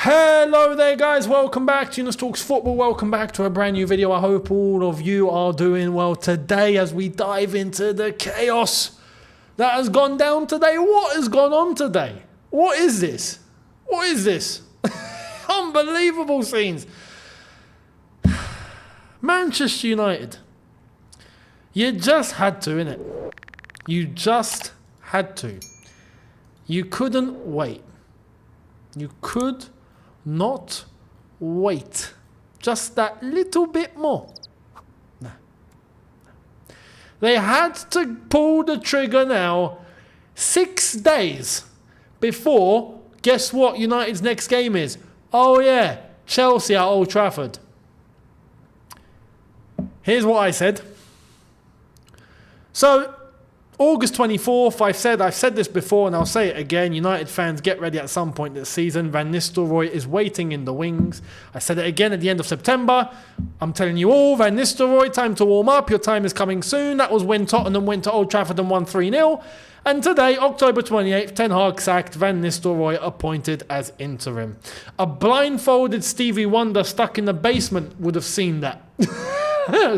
Hello there guys, welcome back to Younes Talks Football, welcome back to a brand new video. I hope all of you are doing well today as we dive into the chaos that has gone down today. What has gone on today? What is this? What is this? Unbelievable scenes. Manchester United. You just had to, innit? You just had to. You couldn't wait. You could not wait. Just that little bit more. Nah. They had to pull the trigger now 6 days before, guess what United's next game is? Oh yeah, Chelsea at Old Trafford. Here's what I said. So, August 24th, I've said this before and I'll say it again. United fans, get ready at some point this season. Van Nistelrooy is waiting in the wings. I said it again at the end of September. I'm telling you all, Van Nistelrooy, time to warm up. Your time is coming soon. That was when Tottenham went to Old Trafford and won 3-0. And today, October 28th, Ten Hag sacked, Van Nistelrooy appointed as interim. A blindfolded Stevie Wonder stuck in the basement would have seen that.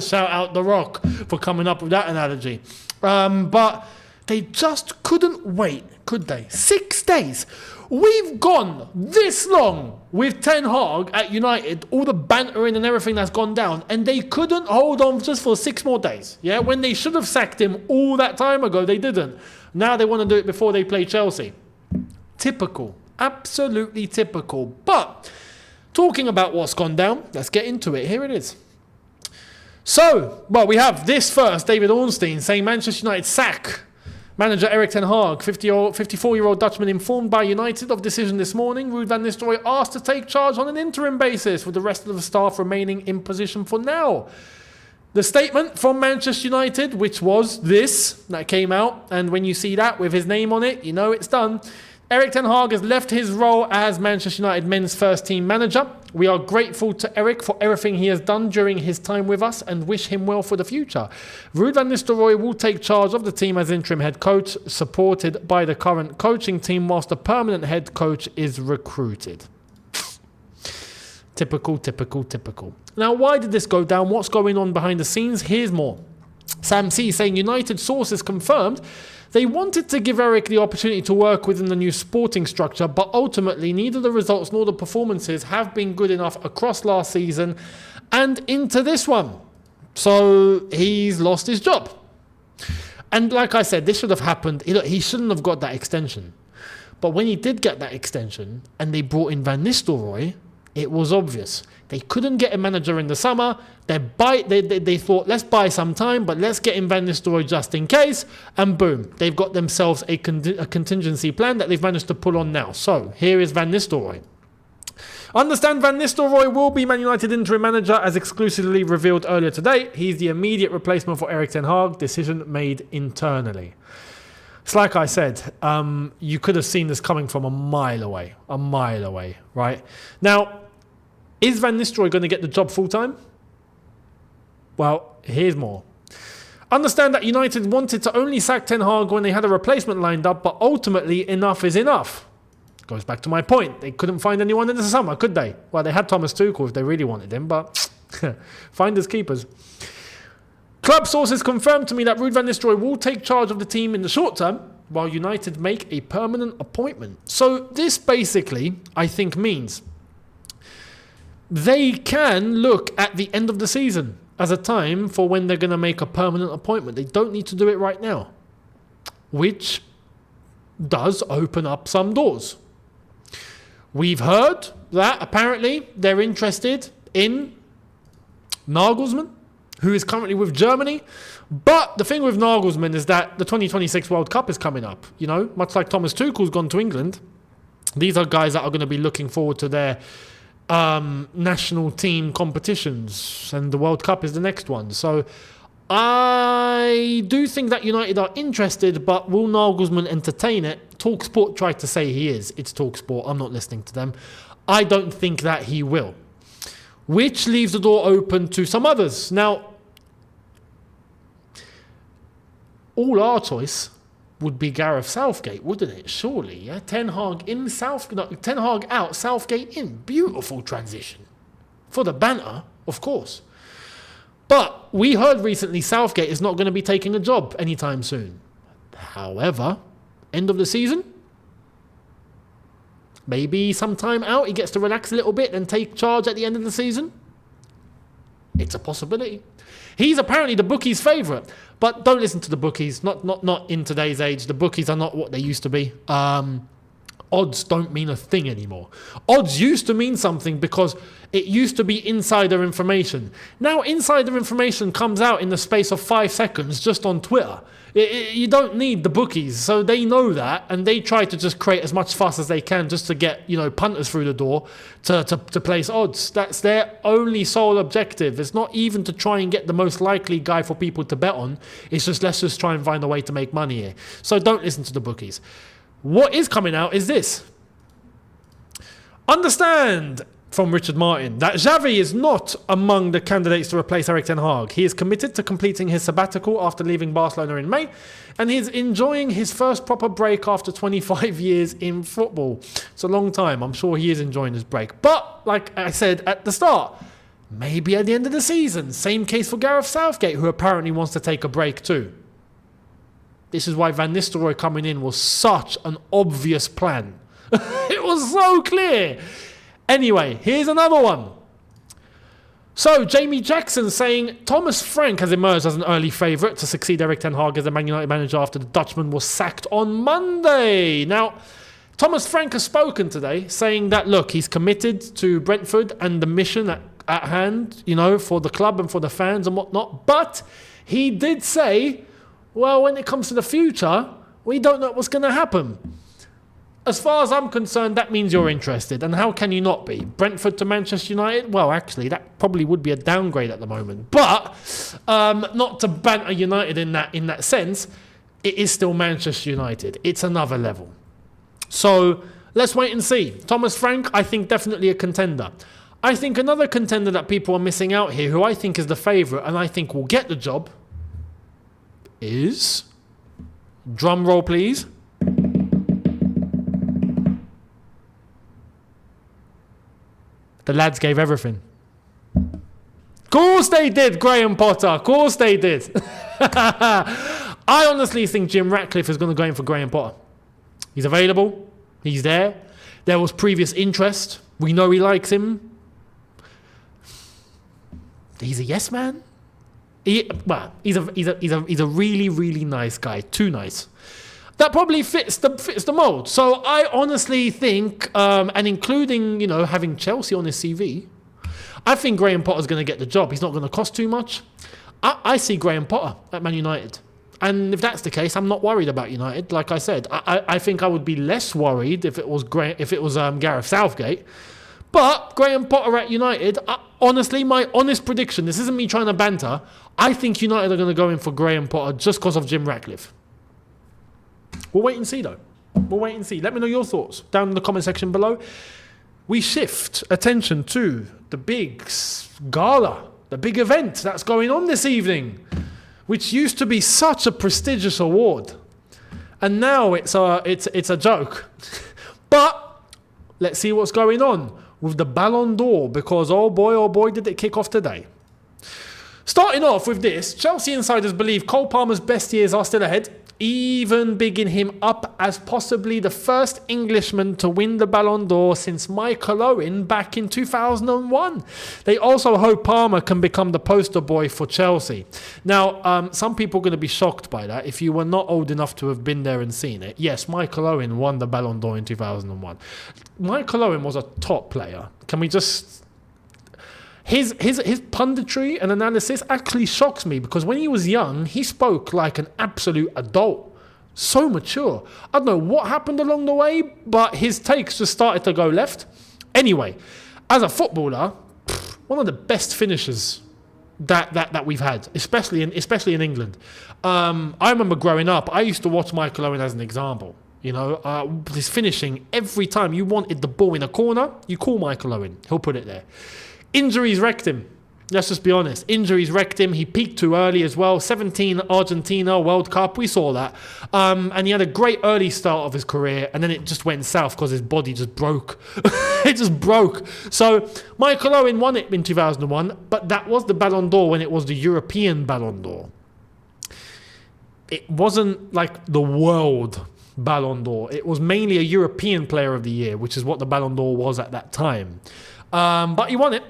Shout out The Rock for coming up with that analogy. But they just couldn't wait, could they? 6 days. We've gone this long with Ten Hag at United, all the bantering and everything that's gone down, and they couldn't hold on just for 6 more days. Yeah, when they should have sacked him all that time ago, they didn't. Now they want to do it before they play Chelsea. Typical. Absolutely typical. But talking about what's gone down, let's get into it. Here it is. So, well, we have this first, David Ornstein saying Manchester United sack manager Erik ten Hag, 54-year-old Dutchman informed by United of decision this morning. Ruud van Nistelrooy asked to take charge on an interim basis with the rest of the staff remaining in position for now. The statement from Manchester United, which was this, that came out, and when you see that with his name on it, you know it's done. Erik ten Hag has left his role as Manchester United men's first team manager. We are grateful to Erik for everything he has done during his time with us and wish him well for the future. Ruud van Nistelrooy will take charge of the team as interim head coach, supported by the current coaching team whilst the permanent head coach is recruited. Typical, typical, typical. Now, why did this go down? What's going on behind the scenes? Here's more. Sam C saying United sources confirmed they wanted to give Erik the opportunity to work within the new sporting structure, but ultimately neither the results nor the performances have been good enough across last season and into this one. So he's lost his job. And like I said, this should have happened. He shouldn't have got that extension. But when he did get that extension and they brought in Van Nistelrooy, it was obvious. They couldn't get a manager in the summer. They thought, let's buy some time, but let's get in Van Nistelrooy just in case. And boom, they've got themselves a contingency plan that they've managed to pull on now. So here is Van Nistelrooy. Understand Van Nistelrooy will be Man United interim manager as exclusively revealed earlier today. He's the immediate replacement for Erik ten Hag. Decision made internally. It's like I said, you could have seen this coming from a mile away, right? Now, is Van Nistelrooy going to get the job full-time? Well, here's more. Understand that United wanted to only sack Ten Hag when they had a replacement lined up, but ultimately enough is enough. Goes back to my point. They couldn't find anyone in the summer, could they? Well, they had Thomas Tuchel if they really wanted him, but finders keepers. Club sources confirmed to me that Ruud van Nistelrooy will take charge of the team in the short term, while United make a permanent appointment. So this basically, I think, means they can look at the end of the season as a time for when they're going to make a permanent appointment. They don't need to do it right now, which does open up some doors. We've heard that apparently they're interested in Nagelsmann, who is currently with Germany. But the thing with Nagelsmann is that the 2026 World Cup is coming up. You know, much like Thomas Tuchel's gone to England. These are guys that are going to be looking forward to their national team competitions. And the World Cup is the next one. So I do think that United are interested, but will Nagelsmann entertain it? TalkSport tried to say he is. It's TalkSport. I'm not listening to them. I don't think that he will. Which leaves the door open to some others. Now, all our choice would be Gareth Southgate, wouldn't it? Surely, yeah. Ten Hag out, Southgate in. Beautiful transition for the banter, of course. But we heard recently Southgate is not going to be taking a job anytime soon. However, end of the season, maybe some time out, he gets to relax a little bit and take charge at the end of the season. It's a possibility. He's apparently the bookies' favourite, but don't listen to the bookies. Not in today's age. The bookies are not what they used to be. Odds don't mean a thing anymore. Odds used to mean something because it used to be insider information. Now insider information comes out in the space of 5 seconds just on Twitter. You don't need the bookies, so they know that, and they try to just create as much fuss as they can just to get, punters through the door to place odds. That's their only sole objective. It's not even to try and get the most likely guy for people to bet on. It's just, let's just try and find a way to make money here. So don't listen to the bookies. What is coming out is this. Understand from Richard Martin that Xavi is not among the candidates to replace Erik ten Hag. He is committed to completing his sabbatical after leaving Barcelona in May, and he's enjoying his first proper break after 25 years in football. It's a long time. I'm sure he is enjoying his break. But, like I said at the start, maybe at the end of the season. Same case for Gareth Southgate, who apparently wants to take a break too. This is why Van Nistelrooy coming in was such an obvious plan. It was so clear. Anyway, here's another one. So, Jamie Jackson saying Thomas Frank has emerged as an early favourite to succeed Erik ten Hag as the Man United manager after the Dutchman was sacked on Monday. Now, Thomas Frank has spoken today saying that, look, he's committed to Brentford and the mission at hand, for the club and for the fans and whatnot. But he did say, well, when it comes to the future, we don't know what's going to happen. As far as I'm concerned, that means you're interested. And how can you not be? Brentford to Manchester United? Well, actually, that probably would be a downgrade at the moment. But not to banter United in that sense, it is still Manchester United. It's another level. So let's wait and see. Thomas Frank, I think definitely a contender. I think another contender that people are missing out here, who I think is the favourite and I think will get the job, is, drum roll please, the lads gave everything. Of course they did, Graham Potter. Of course they did. I honestly think Jim Ratcliffe is going to go in for Graham Potter. He's available. He's there. There was previous interest. We know he likes him. He's a yes man. He's a really, really nice guy. Too nice. That probably fits the mold. So I honestly think, and including, having Chelsea on his CV, I think Graham Potter's going to get the job. He's not going to cost too much. I see Graham Potter at Man United. And if that's the case, I'm not worried about United. Like I said, I think I would be less worried if it was Gareth Southgate. But Graham Potter at United, honestly, my honest prediction, this isn't me trying to banter, I think United are going to go in for Graham Potter just because of Jim Ratcliffe. We'll wait and see, though. We'll wait and see. Let me know your thoughts down in the comment section below. We shift attention to the big gala, the big event that's going on this evening, which used to be such a prestigious award. And now it's a joke. But let's see what's going on with the Ballon d'Or, because oh boy, did it kick off today. Starting off with this, Chelsea insiders believe Cole Palmer's best years are still ahead, even bigging him up as possibly the first Englishman to win the Ballon d'Or since Michael Owen back in 2001. They also hope Palmer can become the poster boy for Chelsea. Now, some people are going to be shocked by that if you were not old enough to have been there and seen it. Yes, Michael Owen won the Ballon d'Or in 2001. Michael Owen was a top player. Can we just... His punditry and analysis actually shocks me, because when he was young, he spoke like an absolute adult. So mature. I don't know what happened along the way, but his takes just started to go left. Anyway, as a footballer, one of the best finishers that we've had, especially in England. I remember growing up, I used to watch Michael Owen as an example. His finishing, every time you wanted the ball in a corner, you call Michael Owen. He'll put it there. Injuries wrecked him. Let's just be honest. Injuries wrecked him. He peaked too early as well. 17 Argentina World Cup. We saw that. And he had a great early start of his career. And then it just went south because his body just broke. It just broke. So Michael Owen won it in 2001. But that was the Ballon d'Or when it was the European Ballon d'Or. It wasn't like the world Ballon d'Or. It was mainly a European Player of the Year, which is what the Ballon d'Or was at that time. But he won it.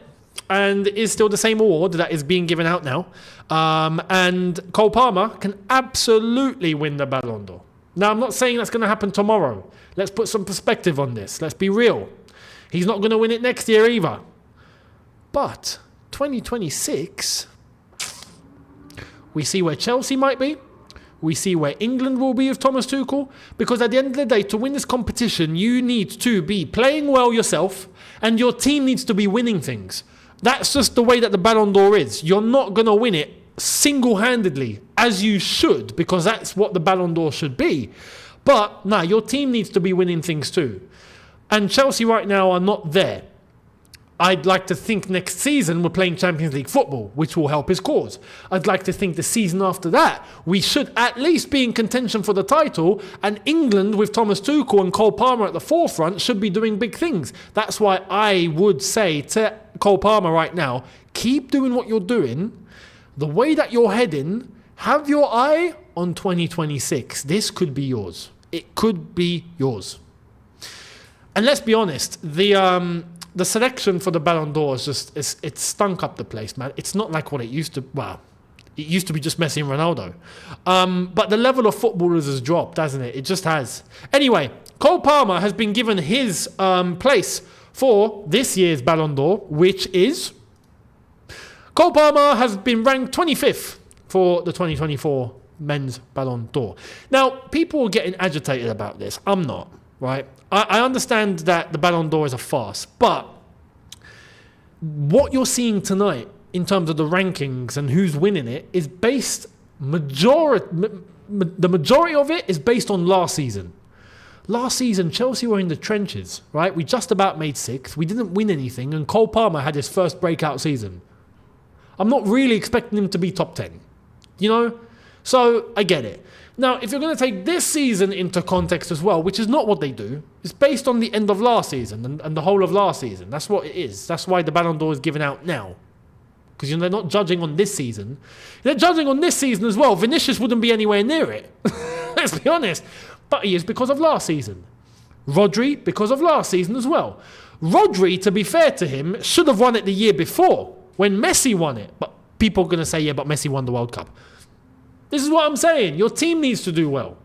And it is still the same award that is being given out now. And Cole Palmer can absolutely win the Ballon d'Or. Now, I'm not saying that's going to happen tomorrow. Let's put some perspective on this. Let's be real. He's not going to win it next year either. But 2026, we see where Chelsea might be. We see where England will be with Thomas Tuchel. Because at the end of the day, to win this competition, you need to be playing well yourself. And your team needs to be winning things. That's just the way that the Ballon d'Or is. You're not going to win it single-handedly, as you should, because that's what the Ballon d'Or should be. But, your team needs to be winning things too. And Chelsea right now are not there. I'd like to think next season we're playing Champions League football, which will help his cause. I'd like to think the season after that, we should at least be in contention for the title, and England with Thomas Tuchel and Cole Palmer at the forefront should be doing big things. That's why I would say to Cole Palmer right now, keep doing what you're doing. The way that you're heading, have your eye on 2026. This could be yours. It could be yours. And let's be honest, the selection for the Ballon d'Or is just, it stunk up the place, man. It's not like what it used to, it used to be just Messi and Ronaldo. But the level of footballers has dropped, hasn't it? It just has. Anyway, Cole Palmer has been given his place for this year's Ballon d'Or, which is, Cole Palmer has been ranked 25th for the 2024 Men's Ballon d'Or. Now, people are getting agitated about this. I'm not, right? I understand that the Ballon d'Or is a farce, but what you're seeing tonight in terms of the rankings and who's winning it is based, the majority of it is based on last season. Last season, Chelsea were in the trenches, right? We just about made sixth. We didn't win anything, and Cole Palmer had his first breakout season. I'm not really expecting him to be top 10, So I get it. Now, if you're going to take this season into context as well, which is not what they do, it's based on the end of last season and the whole of last season. That's what it is. That's why the Ballon d'Or is given out now. Because they're not judging on this season. They're judging on this season as well. Vinicius wouldn't be anywhere near it. Let's be honest. But he is because of last season. Rodri, because of last season as well. Rodri, to be fair to him, should have won it the year before when Messi won it. But people are going to say, yeah, but Messi won the World Cup. This is what I'm saying. Your team needs to do well.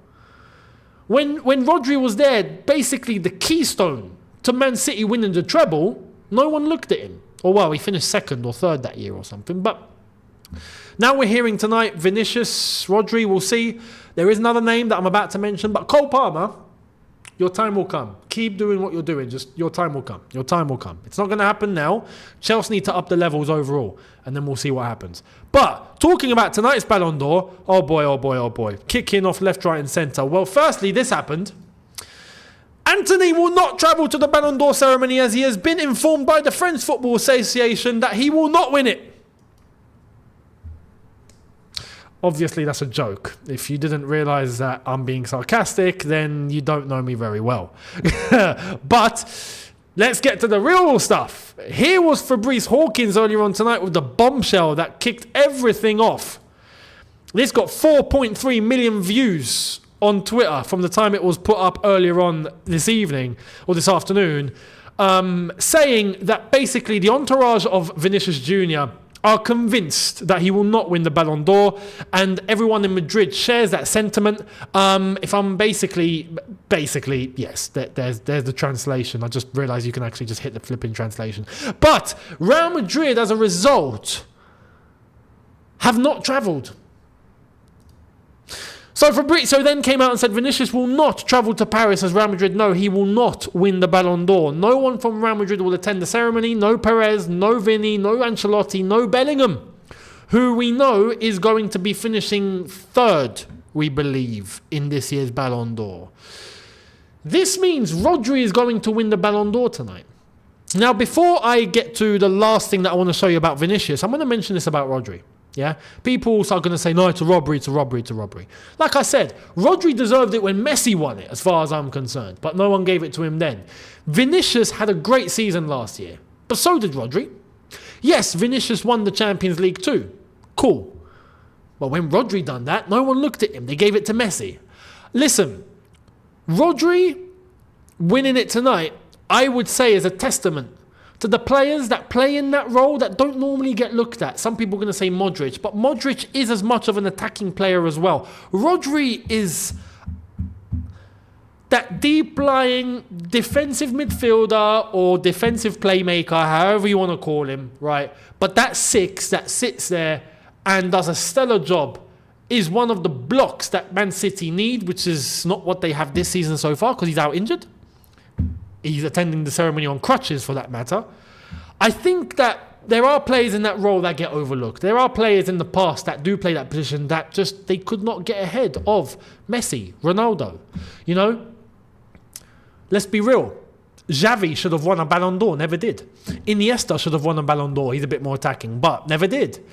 When Rodri was there, basically the keystone to Man City winning the treble, no one looked at him. Or he finished second or third that year or something. But now we're hearing tonight, Vinicius, Rodri, we'll see. There is another name that I'm about to mention, but Cole Palmer, your time will come. Keep doing what you're doing. Just your time will come. Your time will come. It's not going to happen now. Chelsea need to up the levels overall, and then we'll see what happens. But talking about tonight's Ballon d'Or, oh boy. Kicking off left, right, and centre. Well, firstly, this happened. Anthony will not travel to the Ballon d'Or ceremony as he has been informed by the French Football Association that he will not win it. Obviously, that's a joke. If you didn't realise that I'm being sarcastic, then you don't know me very well. But let's get to the real stuff. Here was Fabrice Hawkins earlier on tonight with the bombshell that kicked everything off. This got 4.3 million views on Twitter from the time it was put up earlier on this evening or this afternoon, saying that basically the entourage of Vinicius Jr. are convinced that he will not win the Ballon d'Or, and everyone in Madrid shares that sentiment. If I'm basically, yes, there's the translation. I just realised you can actually just hit the flipping translation. But Real Madrid, as a result, have not travelled. So Fabrizio then came out and said Vinicius will not travel to Paris as Real Madrid know he will not win the Ballon d'Or. No one from Real Madrid will attend the ceremony. No Perez, no Vini, no Ancelotti, no Bellingham, who we know is going to be finishing third, we believe, in this year's Ballon d'Or. This means Rodri is going to win the Ballon d'Or tonight. Now, before I get to the last thing that I want to show you about Vinicius, I'm going to mention this about Rodri. Yeah, people are going to say, no, it's a robbery, it's a robbery, it's a robbery. Like I said, Rodri deserved it when Messi won it, as far as I'm concerned, but no one gave it to him then. Vinicius had a great season last year, but so did Rodri. Yes, Vinicius won the Champions League too. Cool. But when Rodri done that, no one looked at him. They gave it to Messi. Listen, Rodri winning it tonight, I would say, is a testament to the players that play in that role that don't normally get looked at. Some people are going to say Modric, but Modric is as much of an attacking player as well. Rodri is that deep-lying defensive midfielder or defensive playmaker, however you want to call him, right? But that six that sits there and does a stellar job is one of the blocks that Man City need, which is not what they have this season so far because he's out injured. He's attending the ceremony on crutches, for that matter. I think that there are players in that role that get overlooked. There are players in the past that do play that position that just, they could not get ahead of Messi, Ronaldo. You know, let's be real. Xavi should have won a Ballon d'Or, never did. Iniesta should have won a Ballon d'Or. He's a bit more attacking, but never did.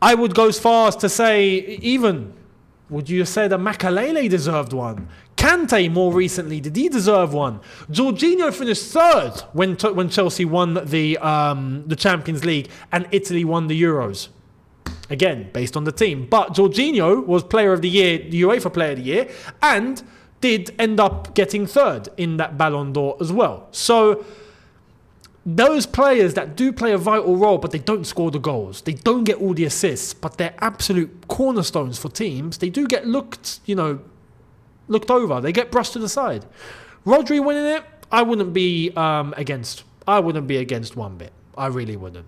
I would go as far as to say, even, would you say that Makalele deserved one? Kante, more recently, did he deserve one? Jorginho finished third when Chelsea won the Champions League and Italy won the Euros. Again, based on the team. But Jorginho was Player of the Year, the UEFA Player of the Year, and did end up getting third in that Ballon d'Or as well. So those players that do play a vital role, but they don't score the goals, they don't get all the assists, but they're absolute cornerstones for teams, they do get looked over. They get brushed to the side. Rodri winning it, I wouldn't be against. I wouldn't be against one bit. I really wouldn't.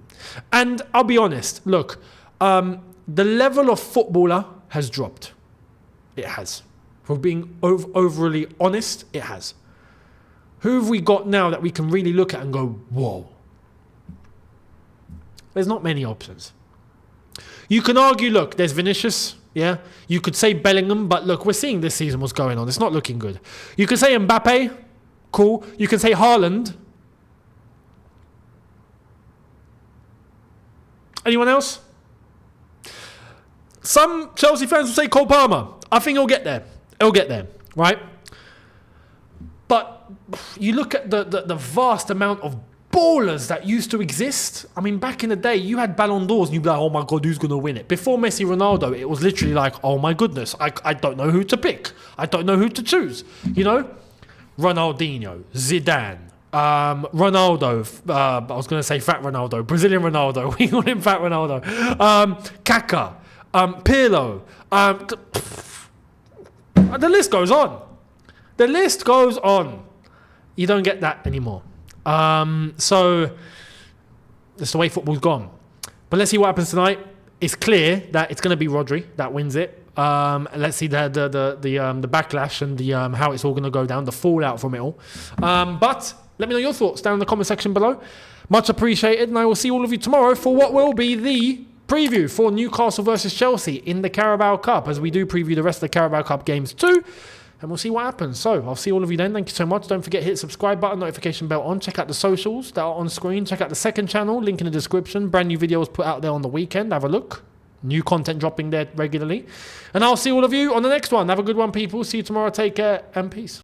And I'll be honest. Look, the level of footballer has dropped. It has. For being overly honest, it has. Who have we got now that we can really look at and go, whoa? There's not many options. You can argue, look, there's Vinicius. Yeah, you could say Bellingham, but look, we're seeing this season what's going on. It's not looking good. You can say Mbappe, cool. You can say Haaland. Anyone else? Some Chelsea fans will say Cole Palmer. I think he'll get there. He'll get there, right? But you look at the vast amount of ballers that used to exist. I mean, back in the day, you had Ballon d'Ors and you'd be like, oh my God, who's going to win it? Before Messi, Ronaldo, it was literally like, oh my goodness, I don't know who to pick. I don't know who to choose. You know? Ronaldinho, Zidane, Ronaldo, I was going to say Fat Ronaldo, Brazilian Ronaldo, we call him Fat Ronaldo, Kaká, Pirlo, the list goes on. The list goes on. You don't get that anymore. So that's the way football's gone. But let's see what happens tonight. It's clear that it's going to be Rodri that wins it. Let's see the backlash and the how it's all going to go down, the fallout from it all. But let me know your thoughts down in the comment section below. Much appreciated, and I will see all of you tomorrow for what will be the preview for Newcastle versus Chelsea in the Carabao Cup, as we do preview the rest of the Carabao Cup games too. And we'll see what happens. So I'll see all of you then. Thank you so much. Don't forget, hit subscribe button, notification bell on. Check out the socials that are on screen. Check out the second channel, link in the description. Brand new videos put out there on the weekend. Have a look. New content dropping there regularly. And I'll see all of you on the next one. Have a good one, people. See you tomorrow. Take care and peace.